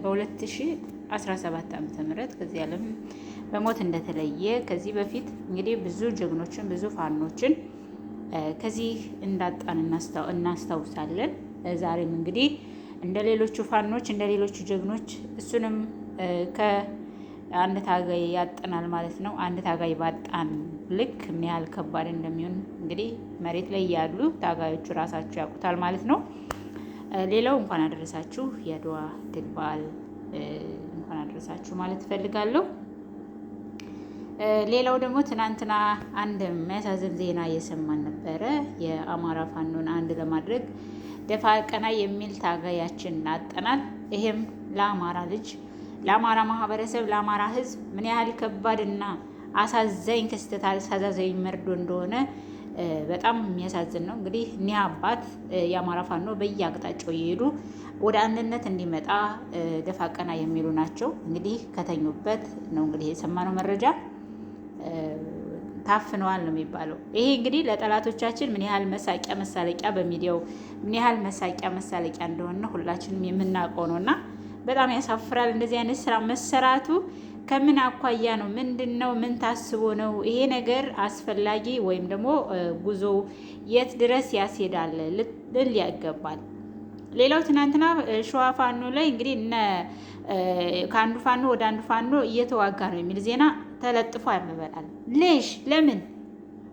በ2017 ዓ.ም ከዚህ ዓለም በሞት እንደተለየ ከዚህ በፊት እንግዲህ ብዙ ጀግኖችን ብዙ ፋኖችን ከዚህ እንዳጣን እናስታውሳለን። ዛሬም እንግዲህ እንደ ሌሎቹ ፋኖች እንደ ሌሎቹ ጀግኖች እሱንም ከአንድ ታጋይ ያጠናል ማለት ነው። አንድ ታጋይ ባጣን ልክ ምን ያህል ከባድ እንደሚሆን እንግዲህ መሬት ላይ ያሉ ታጋዮቹ ራሳቸው ያውቁታል ማለት ነው። ሌላው እንኳን አደረሳችሁ የአድዋ ድል በዓል እንኳን አደረሳችሁ ማለት እፈልጋለሁ። ሌላው ደግሞ ትናንትና አንድ የሚያሳዝን ዜና እየሰማን ነበረ። የአማራ ፋኖን አንድ ለማድረግ ደፋ ቀና የሚል ታጋያችን አጠናል። ይሄም ለአማራ ልጅ፣ ለአማራ ማህበረሰብ፣ ለአማራ ሕዝብ ምን ያህል ከባድና አሳዛኝ ክስተት አሳዛኝ መርዶ እንደሆነ በጣም የሚያሳዝን ነው። እንግዲህ እኒህ አባት የአማራ ፋኖ በየአቅጣጫው እየሄዱ ወደ አንድነት እንዲመጣ ደፋ ቀና የሚሉ ናቸው። እንግዲህ ከተኙበት ነው እንግዲህ የሰማነው መረጃ ታፍነዋል ነው የሚባለው። ይሄ እንግዲህ ለጠላቶቻችን ምን ያህል መሳቂያ መሳለቂያ በሚዲያው ምን ያህል መሳቂያ መሳለቂያ እንደሆነ ሁላችንም የምናውቀው ነው እና በጣም ያሳፍራል። እንደዚህ አይነት ስራ መሰራቱ ከምን አኳያ ነው? ምንድን ነው? ምን ታስቦ ነው? ይሄ ነገር አስፈላጊ ወይም ደግሞ ጉዞ የት ድረስ ያስሄዳል ልል ያገባል። ሌላው ትናንትና ሸዋ ፋኖ ላይ እንግዲህ ከአንዱ ፋኖ ወደ አንዱ ፋኖ እየተዋጋ ነው የሚል ዜና ተለጥፎ ያመበላል።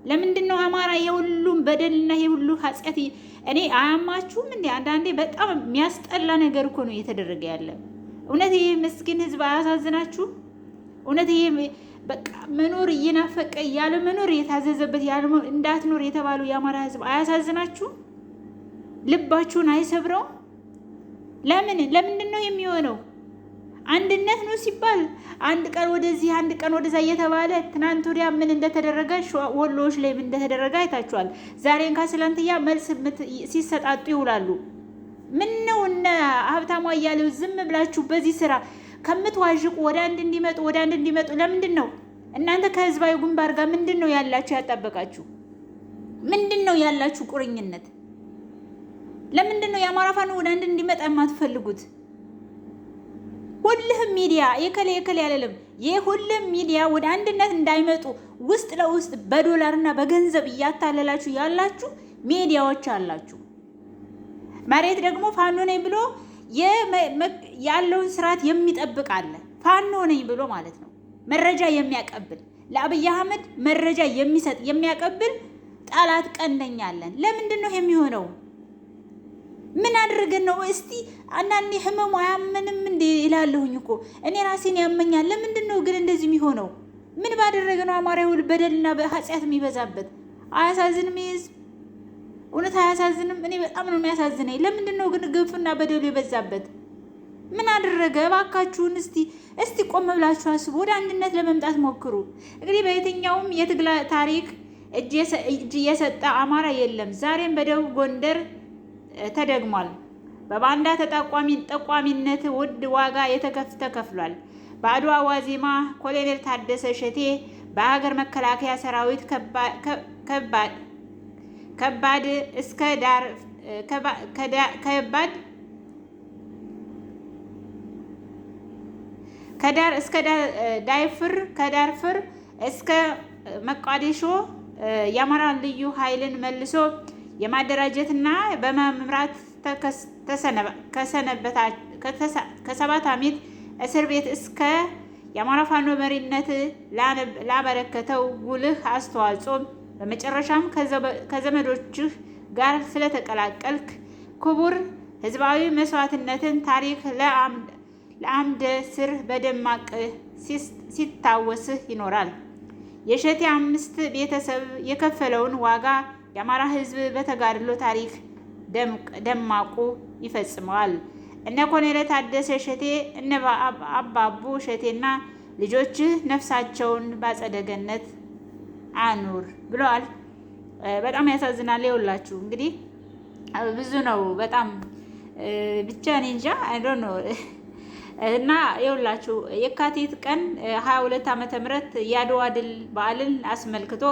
ለምንድን ነው አማራ የሁሉም በደልና የሁሉ ኃጢአት? እኔ አያማችሁም እንዴ? አንዳንዴ በጣም የሚያስጠላ ነገር እኮ ነው እየተደረገ ያለ። እውነት ይሄ ምስኪን ህዝብ አያሳዝናችሁ? እውነት ይሄ በቃ መኖር እየናፈቀ ያለ መኖር የታዘዘበት ያለ እንዳትኖር የተባሉ የአማራ ህዝብ አያሳዝናችሁ? ልባችሁን አይሰብረውም? ለምንድን ነው የሚሆነው? አንድነት ነው ሲባል አንድ ቀን ወደዚህ አንድ ቀን ወደዛ እየተባለ ትናንት ወዲያ ምን እንደተደረገ ወሎዎች ላይ ምን እንደተደረገ አይታችኋል። ዛሬን ካስላንትያ መልስ ሲሰጣጡ ይውላሉ። ምን ነው እነ ሀብታሙ አያሌው ዝም ብላችሁ በዚህ ስራ ከምትዋዥቁ ወደ አንድ እንዲመጡ ለምንድን ነው እናንተ ከህዝባዊ ግንባር ጋር ምንድን ነው ያላችሁ ያጣበቃችሁ? ምንድን ነው ያላችሁ ቁርኝነት? ለምንድን ነው የአማራ ፋኖ ወደ አንድ እንዲመጣ የማትፈልጉት? ሁሉም ሚዲያ የከለ አይደለም። የሁሉም ሚዲያ ወደ አንድነት እንዳይመጡ ውስጥ ለውስጥ በዶላርና በገንዘብ እያታለላችሁ ያላችሁ ሚዲያዎች አላችሁ። መሬት ደግሞ ፋኖ ነኝ ብሎ ያለውን ስርዓት የሚጠብቅ አለ። ፋኖ ነኝ ብሎ ማለት ነው መረጃ የሚያቀብል ለአብይ አህመድ መረጃ የሚሰጥ የሚያቀብል ጠላት ቀንደኛ አለን። ለምንድን ነው የሚሆነው? ምን አድርገን ነው? እስቲ አንዳንዴ ህመሙ አያመንም እንዴ ይላለሁኝ እኮ እኔ ራሴን ያመኛል። ለምንድን ነው ግን እንደዚህ የሚሆነው? ምን ባደረገ ነው አማራ ይሁን በደልና በኃጢአት የሚበዛበት? አያሳዝንም? ይህዝብ እውነት አያሳዝንም? እኔ በጣም ነው የሚያሳዝነኝ። ለምንድን ነው ግን ግፍና በደሉ የበዛበት? ምን አደረገ? እባካችሁን እስቲ ቆም ብላችሁ አስቡ። ወደ አንድነት ለመምጣት ሞክሩ። እንግዲህ በየትኛውም የትግል ታሪክ እጅ የሰጠ አማራ የለም። ዛሬም በደቡብ ጎንደር ተደግሟል። በባንዳ ጠቋሚነት ውድ ዋጋ ተከፍሏል። በአድዋ ዋዜማ ኮሎኔል ታደሰ ሸቴ በሀገር መከላከያ ሰራዊት ከባድ እስከ ከዳርፍር እስከ መቃዲሾ የአማራ ልዩ ኃይልን መልሶ የማደራጀትና በመምራት ከሰባት ዓመት እስር ቤት እስከ የአማራ ፋኖ መሪነት ላበረከተው ጉልህ አስተዋጽኦ በመጨረሻም ከዘመዶችህ ጋር ስለተቀላቀልክ ክቡር ህዝባዊ መስዋዕትነትን ታሪክ ለአምደ ስር በደማቅ ሲታወስህ ይኖራል። የሸቴ 5 ቤተሰብ የከፈለውን ዋጋ የአማራ ህዝብ በተጋድሎ ታሪክ ደማቁ ይፈጽመዋል። እነ ኮሎኔል ታደሰ ሸቴ እነ አባቡ ሸቴና ልጆችህ ነፍሳቸውን ባጸደ ገነት አኑር ብለዋል። በጣም ያሳዝናል። ይኸውላችሁ እንግዲህ ብዙ ነው በጣም ብቻ እኔ እንጃ አይ ዶንት ኖ እና ይኸውላችሁ የካቲት ቀን 22 ዓመተ ምህረት የአድዋ ድል በዓልን አስመልክቶ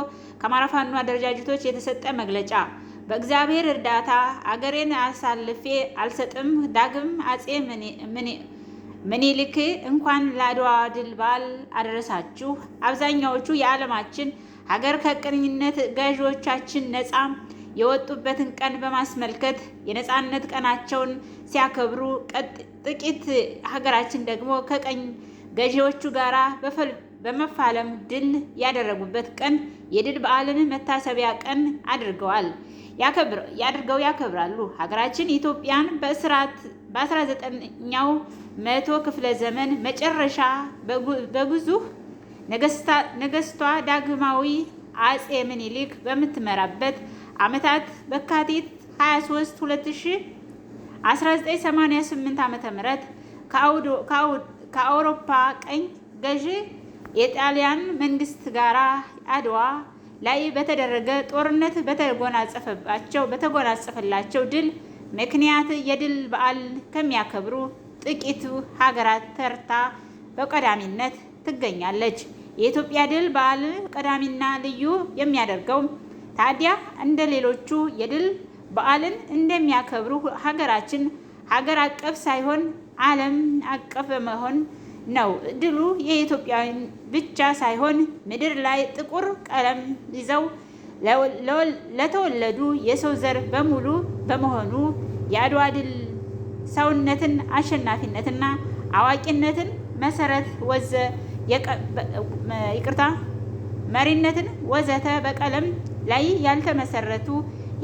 ከአማራ ፋኖ አደረጃጀቶች የተሰጠ መግለጫ። በእግዚአብሔር እርዳታ አገሬን አሳልፌ አልሰጥም። ዳግም ምኒልክ እንኳን ለአድዋ ድል በዓል አደረሳችሁ። አብዛኛዎቹ የዓለማችን ሀገር ከቅኝነት ገዢዎቻችን ነፃ የወጡበትን ቀን በማስመልከት የነፃነት ቀናቸውን ሲያከብሩ፣ ጥቂት ሀገራችን ደግሞ ከቀኝ ገዢዎቹ ጋር በመፋለም ድል ያደረጉበት ቀን የድል በዓልን መታሰቢያ ቀን ያከብራሉ። ሀገራችን ኢትዮጵያን በ19ኛው መቶ ክፍለ ዘመን መጨረሻ በግዙፍ ነገስቷ ዳግማዊ አጼ ምኒልክ በምትመራበት ዓመታት በካቲት 23 1988 ዓ.ም ከአውሮፓ ቀኝ ገዢ የጣሊያን መንግስት ጋር አድዋ ላይ በተደረገ ጦርነት በተጎናጸፈላቸው ድል ምክንያት የድል በዓል ከሚያከብሩ ጥቂት ሀገራት ተርታ በቀዳሚነት ትገኛለች። የኢትዮጵያ ድል በዓል ቀዳሚና ልዩ የሚያደርገው ታዲያ እንደ ሌሎቹ የድል በዓልን እንደሚያከብሩ ሀገራችን ሀገር አቀፍ ሳይሆን ዓለም አቀፍ በመሆን ነው። ድሉ የኢትዮጵያውያን ብቻ ሳይሆን ምድር ላይ ጥቁር ቀለም ይዘው ለተወለዱ የሰው ዘር በሙሉ በመሆኑ የአድዋ ድል ሰውነትን፣ አሸናፊነትና አዋቂነትን መሰረት መሪነትን ወዘተ በቀለም ላይ ያልተመሰረቱ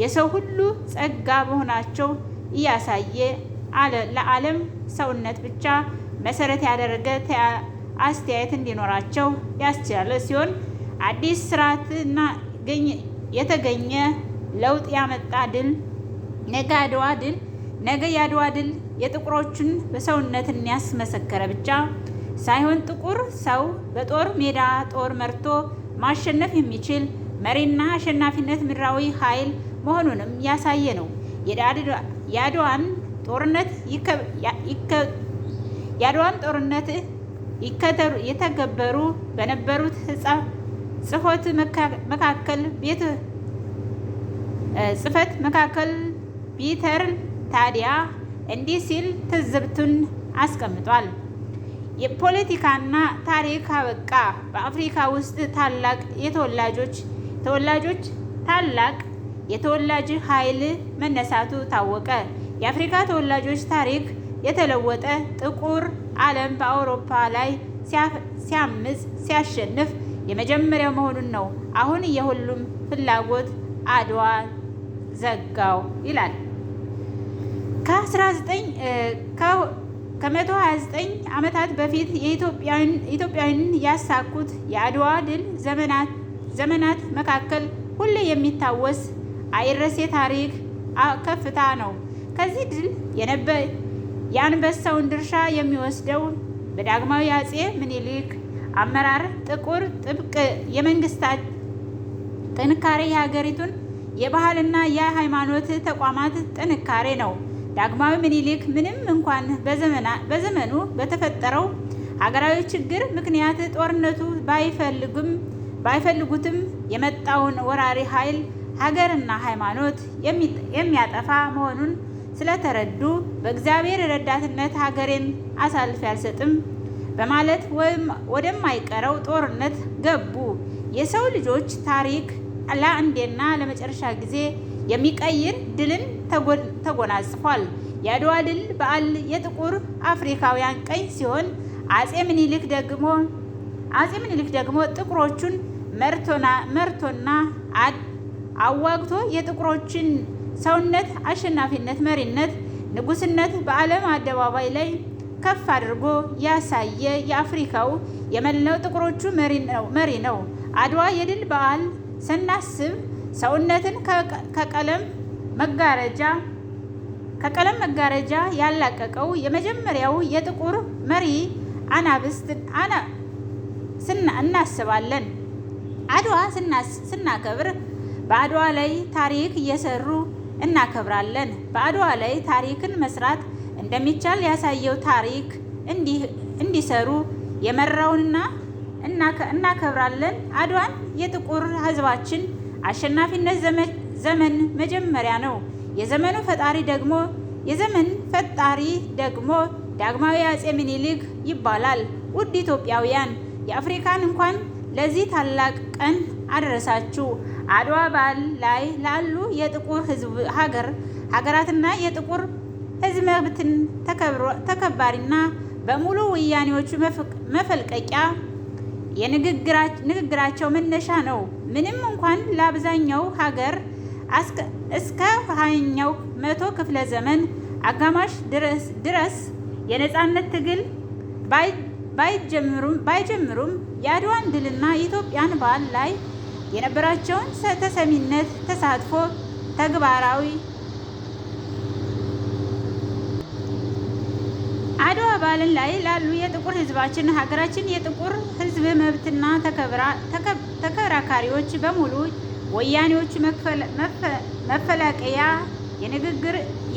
የሰው ሁሉ ጸጋ መሆናቸው እያሳየ ለዓለም ሰውነት ብቻ መሰረት ያደረገ አስተያየት እንዲኖራቸው ያስቻለ ሲሆን አዲስ ስርዓትና የተገኘ ለውጥ ያመጣ ድል ነገ የአድዋ ድል የጥቁሮችን በሰውነትን ያስመሰከረ ብቻ ሳይሆን ጥቁር ሰው በጦር ሜዳ ጦር መርቶ ማሸነፍ የሚችል መሪና አሸናፊነት ምድራዊ ኃይል መሆኑንም ያሳየ ነው። የአድዋን ጦርነት የተገበሩ በነበሩት ጽፈት መካከል ፒተር ታዲያ እንዲህ ሲል ትዝብቱን አስቀምጧል። የፖለቲካና ታሪክ አበቃ። በአፍሪካ ውስጥ ታላቅ ታላቅ የተወላጅ ኃይል መነሳቱ ታወቀ። የአፍሪካ ተወላጆች ታሪክ የተለወጠ ጥቁር ዓለም በአውሮፓ ላይ ሲያሸንፍ የመጀመሪያው መሆኑን ነው። አሁን የሁሉም ፍላጎት አድዋ ዘጋው ይላል። ከ129 ዓመታት በፊት ኢትዮጵያውያን ያሳኩት የአድዋ ድል ዘመናት መካከል ሁሌ የሚታወስ አይረሴ ታሪክ ከፍታ ነው። ከዚህ ድል የአንበሳውን ድርሻ የሚወስደው በዳግማዊ አጼ ምኒልክ አመራር ጥቁር ጥብቅ የመንግስታት ጥንካሬ የሀገሪቱን የባህልና የሃይማኖት ተቋማት ጥንካሬ ነው። ዳግማዊ ምኒልክ ምንም እንኳን በዘመኑ በተፈጠረው ሀገራዊ ችግር ምክንያት ጦርነቱ ባይፈልጉትም የመጣውን ወራሪ ኃይል ሀገርና ሃይማኖት የሚያጠፋ መሆኑን ስለተረዱ በእግዚአብሔር ረዳትነት ሀገሬን አሳልፌ አልሰጥም በማለት ወደማይቀረው ጦርነት ገቡ። የሰው ልጆች ታሪክ ለአንዴና ለመጨረሻ ጊዜ የሚቀይር ድልን ተጎናጽፏል። የአድዋ ድል በዓል የጥቁር አፍሪካውያን ቀኝ ሲሆን አጼ ምኒልክ ደግሞ ጥቁሮቹን መርቶና አዋግቶ የጥቁሮችን ሰውነት፣ አሸናፊነት፣ መሪነት፣ ንጉስነት በዓለም አደባባይ ላይ ከፍ አድርጎ ያሳየ የአፍሪካው የመላው ጥቁሮቹ መሪ ነው። አድዋ የድል በዓል ስናስብ ሰውነትን ከቀለም መጋረጃ ያላቀቀው የመጀመሪያው የጥቁር መሪ አናብስት እናስባለን። አድዋ ስናከብር በአድዋ ላይ ታሪክ እየሰሩ እናከብራለን። በአድዋ ላይ ታሪክን መስራት እንደሚቻል ያሳየው ታሪክ እንዲሰሩ የመራውንና እናከብራለን። አድዋን የጥቁር ሕዝባችን አሸናፊነት ዘመን መጀመሪያ ነው። የዘመን ፈጣሪ ደግሞ ዳግማዊ አጼ ምኒልክ ይባላል። ውድ ኢትዮጵያውያን የአፍሪካን እንኳን ለዚህ ታላቅ ቀን አደረሳችሁ። አድዋ በዓል ላይ ላሉ የጥቁር ሕዝብ ሀገራትና የጥቁር ሕዝብ መብትን ተከባሪና በሙሉ ወያኔዎቹ መፈልቀቂያ የንግግራቸው መነሻ ነው። ምንም እንኳን ለአብዛኛው ሀገር እስከ 20ኛው መቶ ክፍለ ዘመን አጋማሽ ድረስ የነጻነት ትግል ባይጀምሩም የአድዋን ድልና የኢትዮጵያን በዓል ላይ የነበራቸውን ተሰሚነት ተሳትፎ ተግባራዊ አድዋ በዓል ላይ ላሉ የጥቁር ሕዝባችን ሀገራችን የጥቁር ሕዝብ መብትና ተከራካሪዎች በሙሉ ወያኔዎቹ መፈለቂያ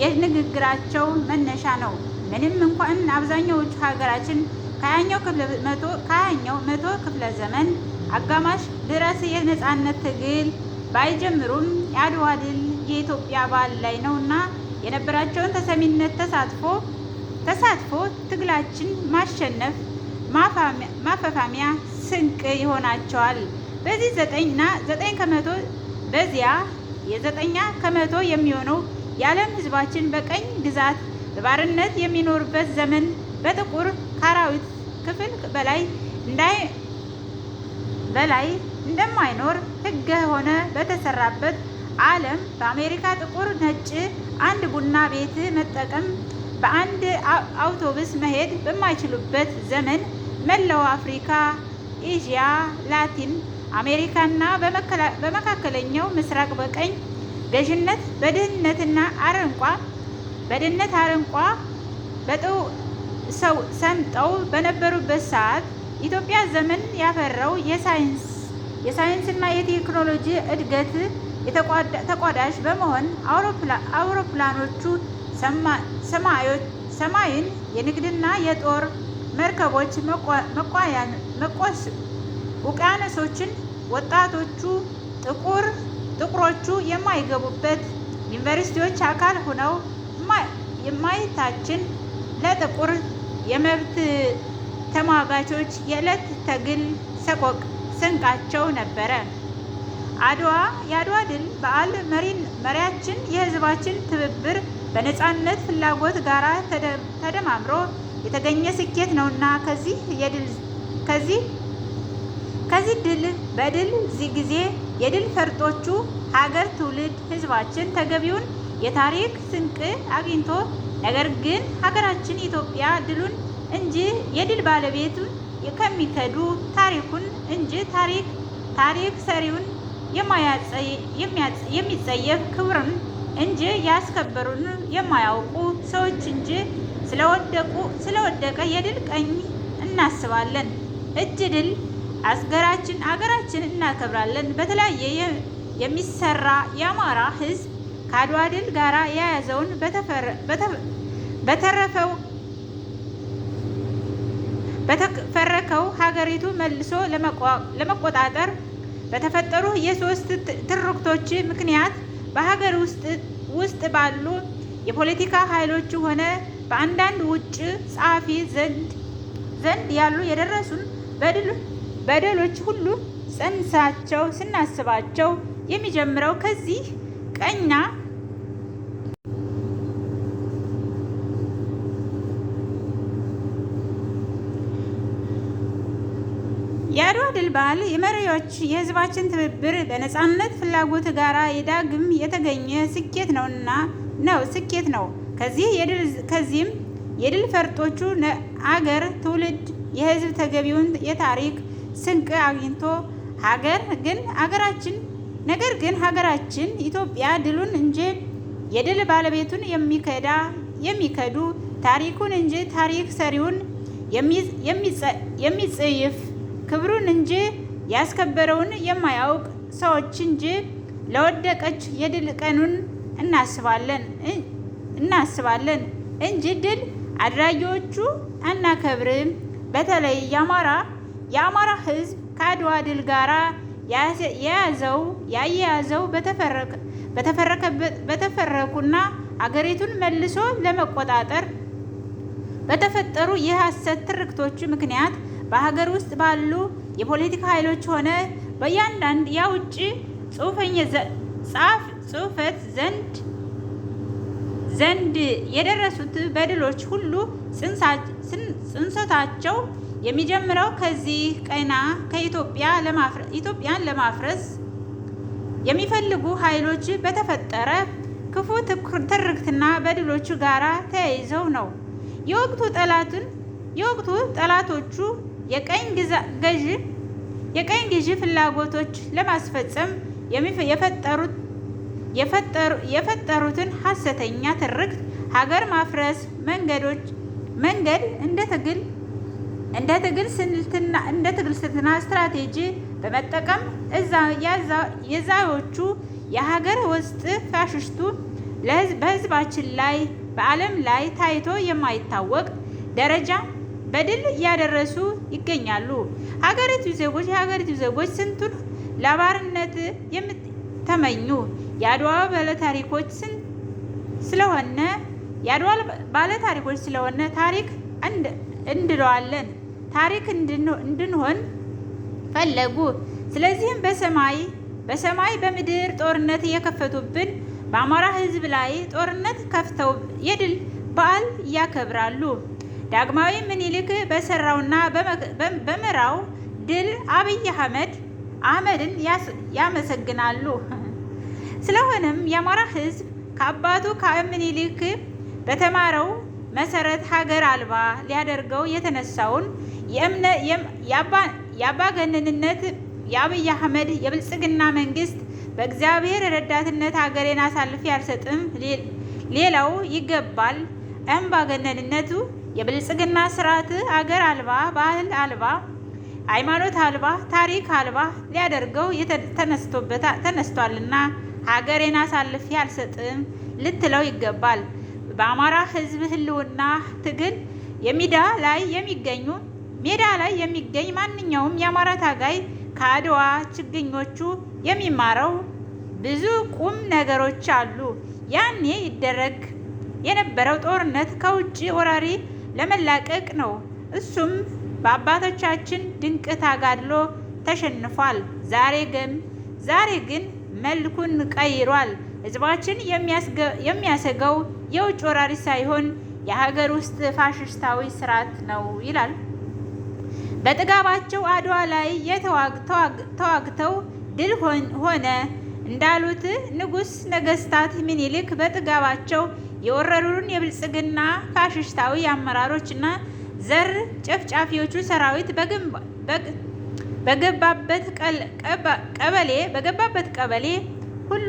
የንግግራቸው መነሻ ነው። ምንም እንኳን አብዛኛዎቹ ሀገራችን ከ20ኛው መቶ ክፍለ ዘመን አጋማሽ ድረስ የነጻነት ትግል ባይጀምሩም የአድዋ ድል የኢትዮጵያ በዓል ላይ ነውና የነበራቸውን ተሰሚነት ተሳትፎ ትግላችን ማሸነፍ ማፈፋሚያ ስንቅ ይሆናቸዋል። በዚህ 9 ከመቶ የሚሆነው የዓለም ሕዝባችን በቀኝ ግዛት በባርነት የሚኖርበት ዘመን በጥቁር ካራዊት ክፍል በላይ እንደማይኖር ሕግ ሆነ በተሰራበት ዓለም በአሜሪካ ጥቁር ነጭ አንድ ቡና ቤት መጠቀም በአንድ አውቶቡስ መሄድ በማይችሉበት ዘመን መላው አፍሪካ፣ ኤዥያ፣ ላቲን አሜሪካና በመካከለኛው ምስራቅ በቀኝ ገዥነት በድህነት አረንቋ ሰምጠው በነበሩበት ሰዓት ኢትዮጵያ ዘመን ያፈራው የሳይንስና የቴክኖሎጂ እድገት ተቋዳሽ በመሆን አውሮፕላኖቹ ሰማዩን የንግድና የጦር መርከቦች ውቅያኖሶችን ወጣቶቹ ጥቁሮቹ የማይገቡበት ዩኒቨርሲቲዎች አካል ሆነው የማየታችን ለጥቁር የመብት ተሟጋቾች የዕለት ትግል ስንቃቸው ነበረ። የአድዋ ድል በዓል መሪያችን የሕዝባችን ትብብር በነጻነት ፍላጎት ጋር ተደማምሮ የተገኘ ስኬት ነውና ከዚህ በድል ጊዜ የድል ፈርጦቹ ሀገር ትውልድ ሕዝባችን ተገቢውን የታሪክ ስንቅ አግኝቶ ነገር ግን ሀገራችን ኢትዮጵያ ድሉን እንጂ የድል ባለቤቱን ከሚከዱ ታሪኩን እንጂ ታሪክ ሰሪውን የሚጸየፍ ክብርን እንጂ ያስከበሩን የማያውቁ ሰዎች እንጂ ስለወደቀ የድል ቀኝ እናስባለን። እጅ ድል አገራችን እናከብራለን። በተለያየ የሚሰራ የአማራ ሕዝብ ከአድዋ ድል ጋር የያዘውን በተፈረከው ሀገሪቱ መልሶ ለመቆጣጠር በተፈጠሩ የሶስት ትርክቶች ምክንያት በሀገር ውስጥ ባሉ የፖለቲካ ኃይሎች ሆነ በአንዳንድ ውጭ ጸሐፊ ዘንድ ያሉ የደረሱን በደሎች ሁሉ ጽንሳቸው ስናስባቸው የሚጀምረው ከዚህ ቀኛ የአድዋ ድል በዓል የመሪዎች የሕዝባችን ትብብር በነጻነት ፍላጎት ጋር የዳግም የተገኘ ስኬት ነው። ከዚህም የድል ፈርጦቹ አገር ትውልድ የሕዝብ ተገቢውን የታሪክ ስንቅ አግኝቶ ነገር ግን ሀገራችን ኢትዮጵያ ድሉን እንጂ የድል ባለቤቱን የሚከዱ ታሪኩን እንጂ ታሪክ ሰሪውን የሚጸይፍ ክብሩን እንጂ ያስከበረውን የማያውቅ ሰዎች እንጂ ለወደቀች የድል ቀኑን እናስባለን እንጂ ድል አድራጊዎቹ አናከብርም። በተለይ የአማራ ሕዝብ ከአድዋ ድል ጋራ ያያያዘው በተፈረኩና አገሪቱን መልሶ ለመቆጣጠር በተፈጠሩ የሐሰት ትርክቶች ምክንያት በሀገር ውስጥ ባሉ የፖለቲካ ኃይሎች ሆነ በእያንዳንድ የውጭ ጽሑፈት ዘንድ የደረሱት በደሎች ሁሉ ጽንሰታቸው የሚጀምረው ከዚህ ቀና ኢትዮጵያን ለማፍረስ የሚፈልጉ ኃይሎች በተፈጠረ ክፉ ትርክትና በደሎች ጋራ ተያይዘው ነው። የወቅቱ ጠላቶቹ የቀኝ ገዢ ፍላጎቶች ለማስፈጸም የፈጠሩትን ሐሰተኛ ትርክት ሀገር ማፍረስ መንገድ እንደ ትግል ስልትና ስትራቴጂ በመጠቀም የዛዎቹ የሀገር ውስጥ ፋሽስቱ በህዝባችን ላይ በዓለም ላይ ታይቶ የማይታወቅ ደረጃ በድል እያደረሱ ይገኛሉ። የሀገሪቱ ዜጎች ስንቱን ለባርነት የምትመኙ የአድዋ ባለታሪኮች ስለሆነ ታሪክ እንድንሆን ፈለጉ። ስለዚህም በሰማይ በምድር ጦርነት የከፈቱብን በአማራ ህዝብ ላይ ጦርነት ከፍተው የድል በዓል ያከብራሉ። ዳግማዊ ምኒልክ በሰራውና በመራው ድል አብይ አህመድን ያመሰግናሉ። ስለሆነም የአማራ ህዝብ ከአባቱ ከምኒልክ በተማረው መሰረት ሀገር አልባ ሊያደርገው የተነሳውን የአምባገነንነት የአብይ አህመድ የብልጽግና መንግስት በእግዚአብሔር ረዳትነት ሀገሬን አሳልፌ አልሰጥም፣ ሌላው ይገባል። አምባገነንነቱ የብልጽግና ስርዓት አገር አልባ፣ ባህል አልባ፣ ሃይማኖት አልባ፣ ታሪክ አልባ ሊያደርገው ተነስቷልና ሀገሬን አሳልፌ አልሰጥም ልትለው ይገባል። በአማራ ህዝብ ህልውና ትግል ሜዳ ላይ የሚገኝ ማንኛውም የአማራ ታጋይ ከአድዋ ችግኞቹ የሚማረው ብዙ ቁም ነገሮች አሉ። ያኔ ይደረግ የነበረው ጦርነት ከውጭ ወራሪ ለመላቀቅ ነው። እሱም በአባቶቻችን ድንቅ ተጋድሎ ተሸንፏል። ዛሬ ግን መልኩን ቀይሯል። ህዝባችን የሚያሰገው የውጭ ወራሪ ሳይሆን የሀገር ውስጥ ፋሽስታዊ ስርዓት ነው ይላል። በጥጋባቸው አድዋ ላይ ተዋግተው ድል ሆነ እንዳሉት ንጉሥ ነገስታት ምኒልክ በጥጋባቸው የወረሩን የብልጽግና ፋሽስታዊ አመራሮችና ዘር ጨፍጫፊዎቹ ሰራዊት በገባበት ቀበሌ ሁሉ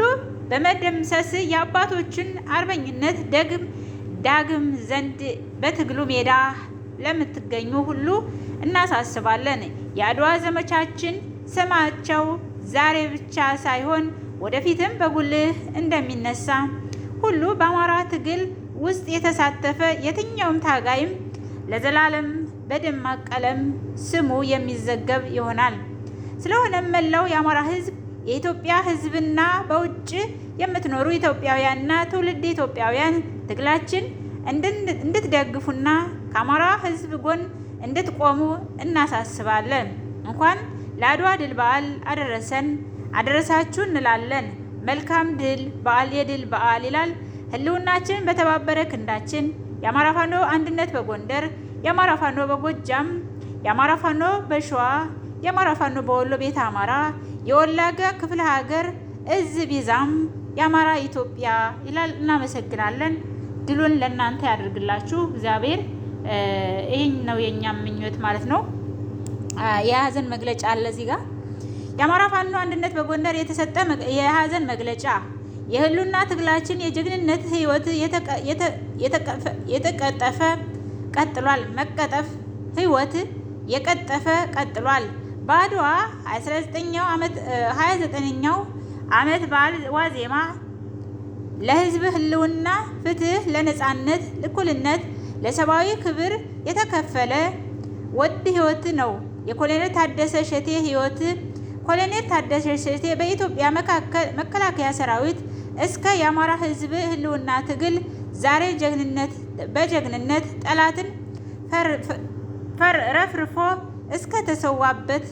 በመደምሰስ የአባቶችን አርበኝነት ዳግም ዘንድ በትግሉ ሜዳ ለምትገኙ ሁሉ እናሳስባለን። የአድዋ ዘመቻችን ስማቸው ዛሬ ብቻ ሳይሆን ወደፊትም በጉልህ እንደሚነሳ ሁሉ በአማራ ትግል ውስጥ የተሳተፈ የትኛውም ታጋይም ለዘላለም በደማቅ ቀለም ስሙ የሚዘገብ ይሆናል። ስለሆነም መላው የአማራ ህዝብ፣ የኢትዮጵያ ህዝብና በውጭ የምትኖሩ ኢትዮጵያውያንና ትውልድ ኢትዮጵያውያን ትግላችን እንድትደግፉና ከአማራ ህዝብ ጎን እንድትቆሙ እናሳስባለን። እንኳን ለአድዋ ድል በዓል አደረሳችሁ እንላለን። መልካም ድል በዓል የድል በዓል ይላል። ህልውናችን በተባበረ ክንዳችን። የአማራ ፋኖ አንድነት በጎንደር፣ የአማራ ፋኖ በጎጃም፣ የአማራ ፋኖ በሸዋ፣ የአማራ ፋኖ በወሎ ቤተ አማራ፣ የወለጋ ክፍለ ሀገር እዝ ቢዛም የአማራ ኢትዮጵያ ይላል። እናመሰግናለን። ድሉን ለእናንተ ያደርግላችሁ እግዚአብሔር። ይህን ነው የእኛም ምኞት ማለት ነው። የሀዘን መግለጫ አለ እዚህ ጋር። የአማራ ፋኖ አንድነት በጎንደር የተሰጠ የሀዘን መግለጫ። የህልውና ትግላችን የጀግንነት ህይወት የተቀጠፈ ቀጥሏል። ህይወት የቀጠፈ ቀጥሏል። በአድዋ 29ኛው ዓመት በዓል ዋዜማ ለህዝብ ህልውና፣ ፍትህ፣ ለነጻነት፣ ለእኩልነት፣ ለሰብአዊ ክብር የተከፈለ ውድ ህይወት ነው የኮሎኔል ታደሰ ሸቴ ህይወት። ኮሎኔል ታደሰ ሸቴ በኢትዮጵያ መከላከያ ሰራዊት እስከ የአማራ ህዝብ ህልውና ትግል ዛሬ በጀግንነት ጠላትን ረፍርፎ እስከ ተሰዋበት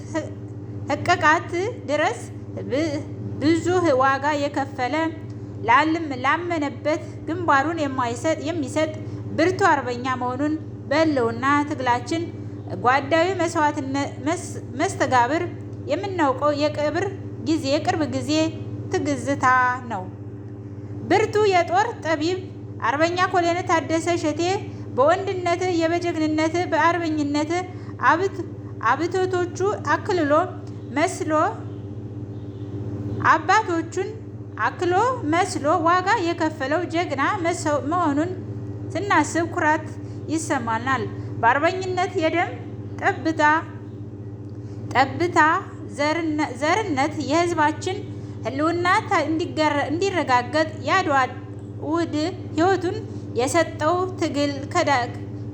ህቀቃት ድረስ ብዙ ዋጋ የከፈለ ላመነበት ግንባሩን የሚሰጥ ብርቱ አርበኛ መሆኑን በህልውና ትግላችን ጓዳዊ መስተጋብር የምናውቀው የቅርብ ጊዜ ትግዝታ ነው። ብርቱ የጦር ጠቢብ አርበኛ ኮሎኔል ታደሰ እሸቴ በወንድነት የበጀግንነት በአርበኝነት አብቶቶቹ አክልሎ መስሎ አባቶቹን አክሎ መስሎ ዋጋ የከፈለው ጀግና መሆኑን ስናስብ ኩራት ይሰማናል። በአርበኝነት የደም ጠብታ ዘርነት የህዝባችን ህልውና እንዲረጋገጥ የአድዋ ውድ ህይወቱን የሰጠው ትግል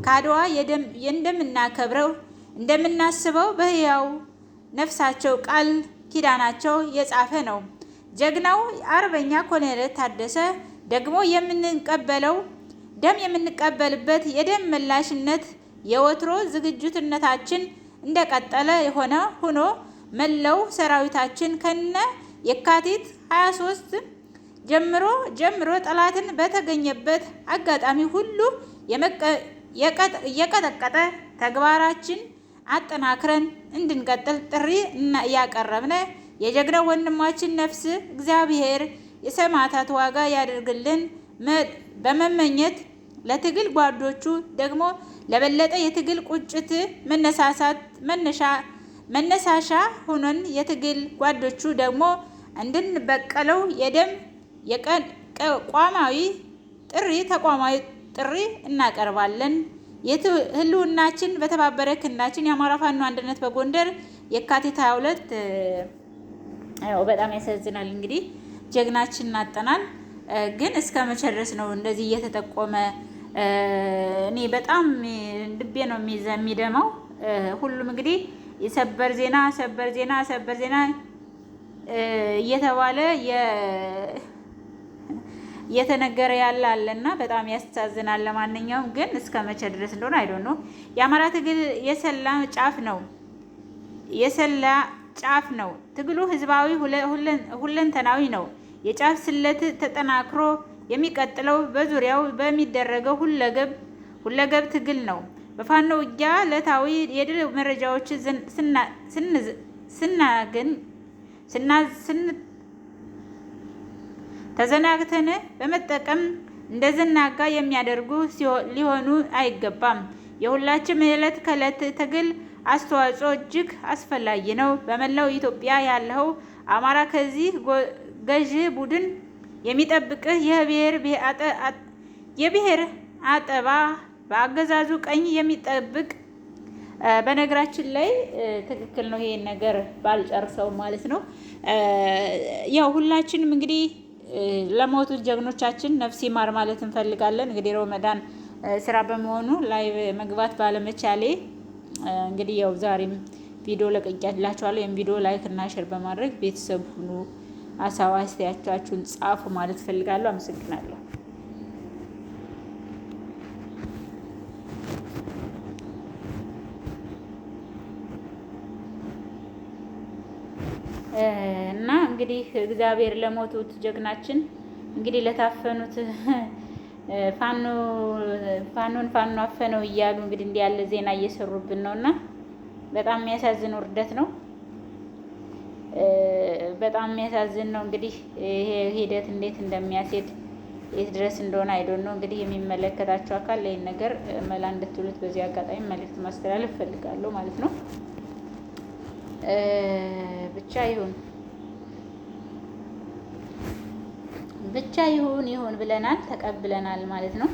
ከአድዋ እንደምናከብረው እንደምናስበው በህያው ነፍሳቸው ቃል ኪዳናቸው የጻፈ ነው። ጀግናው አርበኛ ኮሎኔል ታደሰ ደግሞ የምንቀበልበት የደም መላሽነት የወትሮ ዝግጁነታችን እንደቀጠለ ሆኖ መላው ሰራዊታችን ከነ የካቲት 23 ጀምሮ ጠላትን በተገኘበት አጋጣሚ ሁሉ የቀጠቀጠ ተግባራችን አጠናክረን እንድንቀጥል ጥሪ እያቀረብን የጀግናው ወንድማችን ነፍስ እግዚአብሔር የሰማዕታት ዋጋ ያደርግልን በመመኘት ለትግል ጓዶቹ ደግሞ ለበለጠ የትግል ቁጭት መነሳሻ ሆኖን የትግል ጓዶቹ ደግሞ እንድንበቀለው ተቋማዊ ጥሪ እናቀርባለን። ህልውናችን በተባበረ ክንዳችን። የአማራ ፋኖ አንድነት በጎንደር የካቲት 22 በጣም ያሳዝናል። እንግዲህ ጀግናችን አጠናል። ግን እስከ መቼ ድረስ ነው እንደዚህ እየተጠቆመ? እኔ በጣም ልቤ ነው የሚደማው። ሁሉም እንግዲህ የሰበር ዜና እየተባለ እየተነገረ ያለ አለና በጣም ያስተዛዝናል። ለማንኛውም ግን እስከ መቼ ድረስ እንደሆነ አይዶን ነው። የአማራ ትግል የሰላ ጫፍ ነው። ትግሉ ህዝባዊ ሁለንተናዊ ነው። የጫፍ ስለት ተጠናክሮ የሚቀጥለው በዙሪያው በሚደረገው ሁለገብ ትግል ነው። በፋኖ ውጊያ ዕለታዊ የድል መረጃዎች ተዘናግተን በመጠቀም እንደዘናጋ የሚያደርጉ ሊሆኑ አይገባም። የሁላችንም የዕለት ከዕለት ትግል አስተዋጽኦ እጅግ አስፈላጊ ነው። በመላው ኢትዮጵያ ያለው አማራ ከዚህ ገዢ ቡድን የሚጠብቅህ የብሔር አጠባ በአገዛዙ ቀኝ የሚጠብቅ በነገራችን ላይ ትክክል ነው። ይሄን ነገር ባልጨርሰው ማለት ነው። ያው ሁላችንም እንግዲህ ለሞቱት ጀግኖቻችን ነፍስ ይማር ማለት እንፈልጋለን። እንግዲህ ረመዳን ስራ በመሆኑ ላይቭ መግባት ባለመቻሌ እንግዲህ ያው ዛሬም ቪዲዮ ለቅቄላችኋለሁ። ይሄን ቪዲዮ ላይክ እና ሼር በማድረግ ቤተሰብ ሁኑ። ሀሳብ አስተያየታችሁን ጻፉ ማለት ፈልጋለሁ። አመሰግናለሁ። እና እንግዲህ እግዚአብሔር ለሞቱት ጀግናችን እንግዲህ ለታፈኑት ፋኖን አፈነው እያሉ እንግዲህ እንዲህ ያለ ዜና እየሰሩብን ነውና በጣም የሚያሳዝን ውርደት ነው። በጣም የሚያሳዝን ነው። እንግዲህ ይሄ ሂደት እንዴት እንደሚያስሄድ የት ድረስ እንደሆነ አይዶን ነው። እንግዲህ የሚመለከታቸው አካል ይሄን ነገር መላ እንድትሉት በዚህ አጋጣሚ መልዕክት ማስተላለፍ ፈልጋለሁ ማለት ነው። ብቻ ይሁን ብለናል፣ ተቀብለናል ማለት ነው።